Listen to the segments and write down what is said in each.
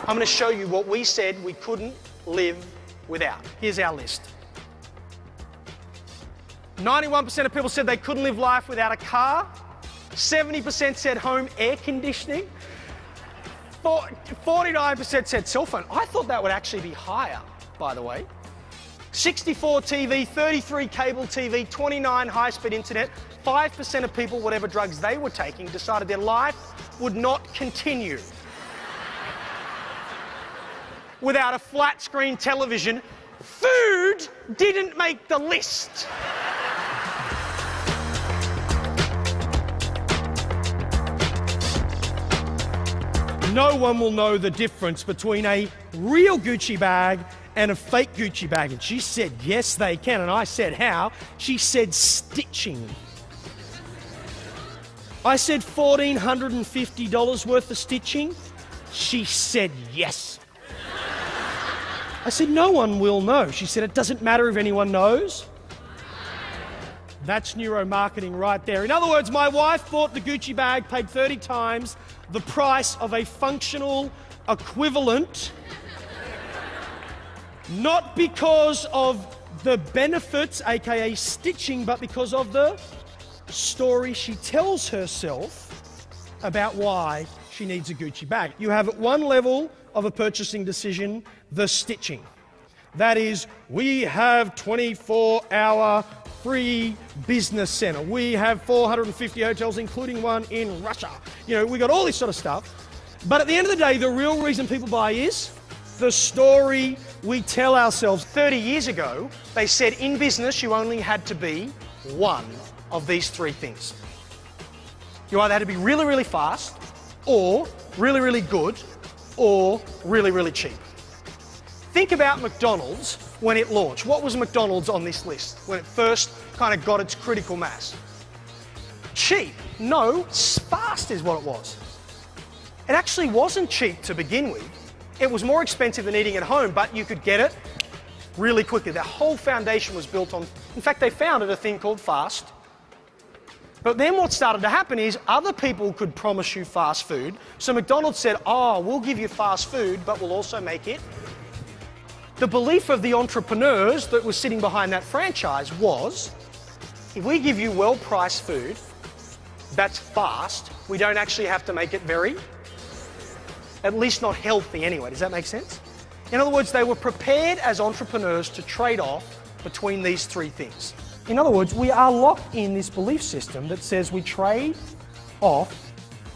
I'm going to show you what we said we couldn't live without. Here's our list. 91% of people said they couldn't live life without a car. 70% said home air conditioning. 49% said cell phone. I thought that would actually be higher, by the way. 64 TV, 33 cable TV, 29 high-speed internet. 5% of people, whatever drugs they were taking, decided their life would not continue without a flat-screen television. Food didn't make the list. No one will know the difference between a real Gucci bag and a fake Gucci bag. And she said, yes, they can. And I said, how? She said, stitching. I said, $1,450 worth of stitching. She said, yes. I said, no one will know. She said, it doesn't matter if anyone knows. That's neuromarketing right there. In other words, my wife bought the Gucci bag, paid 30 times the price of a functional equivalent, not because of the benefits, aka stitching, but because of the story she tells herself about why she needs a Gucci bag. You have at one level of a purchasing decision, the stitching. That is, we have 24-hour free business center. We have 450 hotels, including one in Russia. You know, we got all this sort of stuff. But at the end of the day, the real reason people buy is the story we tell ourselves. 30 years ago, they said in business you only had to be one of these three things. You either had to be really, really fast, or really, really good, or really, really cheap. Think about McDonald's when it launched. What was McDonald's on this list when it first kind of got its critical mass? Cheap. No, fast is what it was. It actually wasn't cheap to begin with. It was more expensive than eating at home, but you could get it really quickly. Their whole foundation was built on, in fact, they founded a thing called fast. But then what started to happen is other people could promise you fast food. So McDonald's said, oh, we'll give you fast food, but we'll also make it. The belief of the entrepreneurs that were sitting behind that franchise was, if we give you well-priced food that's fast, we don't actually have to make it very, at least not healthy anyway. Does that make sense? In other words, they were prepared as entrepreneurs to trade off between these three things. In other words, we are locked in this belief system that says we trade off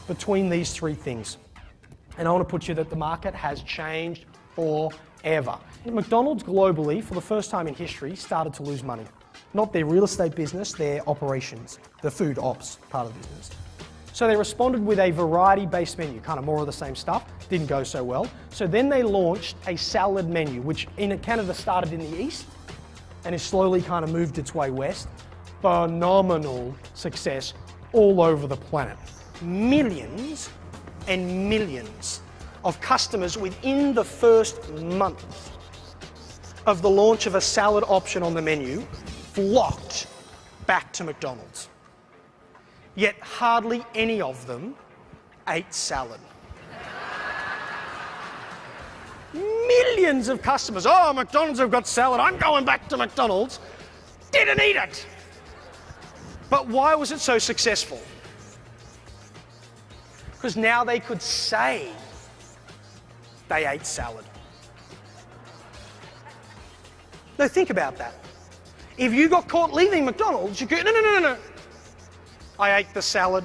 between these three things. And I want to put you that the market has changed forever. McDonald's globally, for the first time in history, started to lose money. Not their real estate business, their operations, the food ops part of the business. So they responded with a variety-based menu, kind of more of the same stuff. Didn't go so well. So then they launched a salad menu, which in Canada started in the east and has slowly kind of moved its way west. Phenomenal success all over the planet. Millions and millions of customers within the first month of the launch of a salad option on the menu flocked back to McDonald's. Yet hardly any of them ate salad. Millions of customers, oh, McDonald's have got salad, I'm going back to McDonald's, didn't eat it. But why was it so successful? Because now they could say they ate salad. Now think about that. If you got caught leaving McDonald's, you could, no. I ate the salad.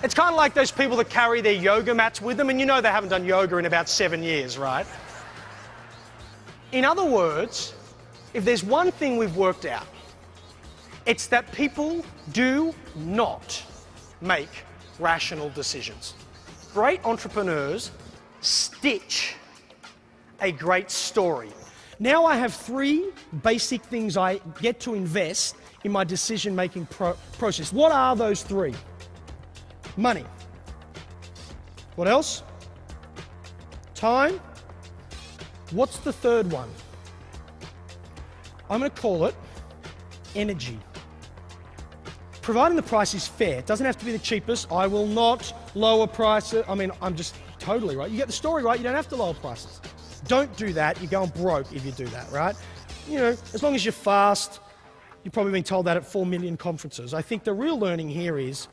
It's kind of like those people that carry their yoga mats with them, and you know they haven't done yoga in about 7 years, right? In other words, if there's one thing we've worked out, it's that people do not make rational decisions. Great entrepreneurs stitch a great story. Now I have three basic things I get to invest in my decision-making process. What are those three? Money. What else? Time. What's the third one? I'm going to call it energy. Providing the price is fair. It doesn't have to be the cheapest. I will not lower prices. I mean, I'm just totally right. You get the story right, you don't have to lower prices. Don't do that. You're going broke if you do that, right? You know, as long as you're fast, you've probably been told that at 4 million conferences. I think the real learning here is,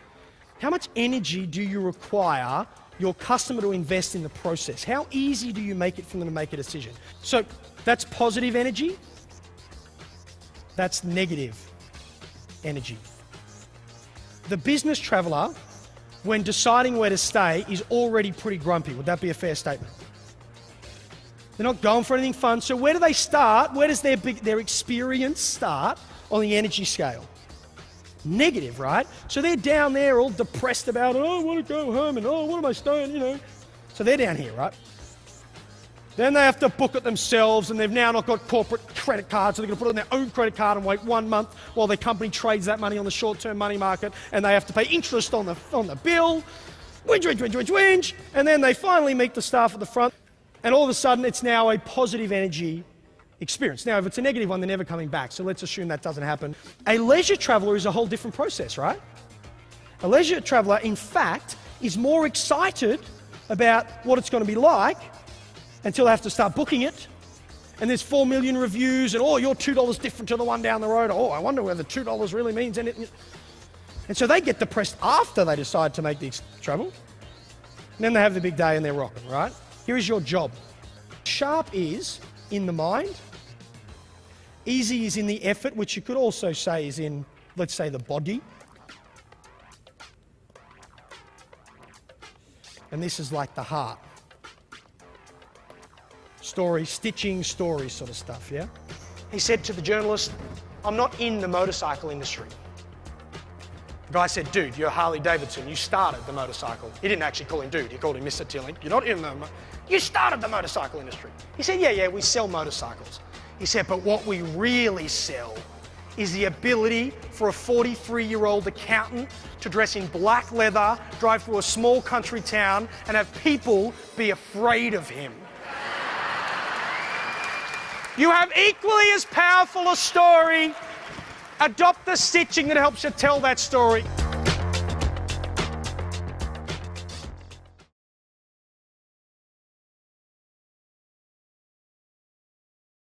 how much energy do you require your customer to invest in the process? How easy do you make it for them to make a decision? So that's positive energy. That's negative energy. The business traveler, when deciding where to stay, is already pretty grumpy. Would that be a fair statement? They're not going for anything fun. So where do they start? Where does their experience start on the energy scale? Negative, right? So they're down there all depressed about, oh, I want to go home, and oh, what am I staying, you know? So they're down here, right? Then they have to book it themselves, and they've now not got corporate credit cards, so they're going to put it on their own credit card and wait 1 month while their company trades that money on the short-term money market, and they have to pay interest on the bill. Whinge. And then they finally meet the staff at the front, and all of a sudden it's now a positive energy experience. Now, if it's a negative one, they're never coming back, so let's assume that doesn't happen. A leisure traveler is a whole different process, right? A leisure traveler, in fact, is more excited about what it's going to be like until they have to start booking it. And there's 4 million reviews, and oh, your $2 different to the one down the road. Oh, I wonder whether $2 really means anything. And so they get depressed after they decide to make the travel. And then they have the big day and they're rocking, right? Here is your job. Sharp is in the mind. Easy is in the effort, which you could also say is in, let's say, the body. And this is like the heart. Story, stitching, stories sort of stuff, yeah? He said to the journalist, I'm not in the motorcycle industry. The guy said, dude, you're Harley Davidson. You started the motorcycle. He didn't actually call him dude. He called him Mr. Tilling. You're not in the... You started the motorcycle industry. He said, yeah, we sell motorcycles. He said, but what we really sell is the ability for a 43-year-old accountant to dress in black leather, drive through a small country town, and have people be afraid of him. You have equally as powerful a story. Adopt the stitching that helps you tell that story.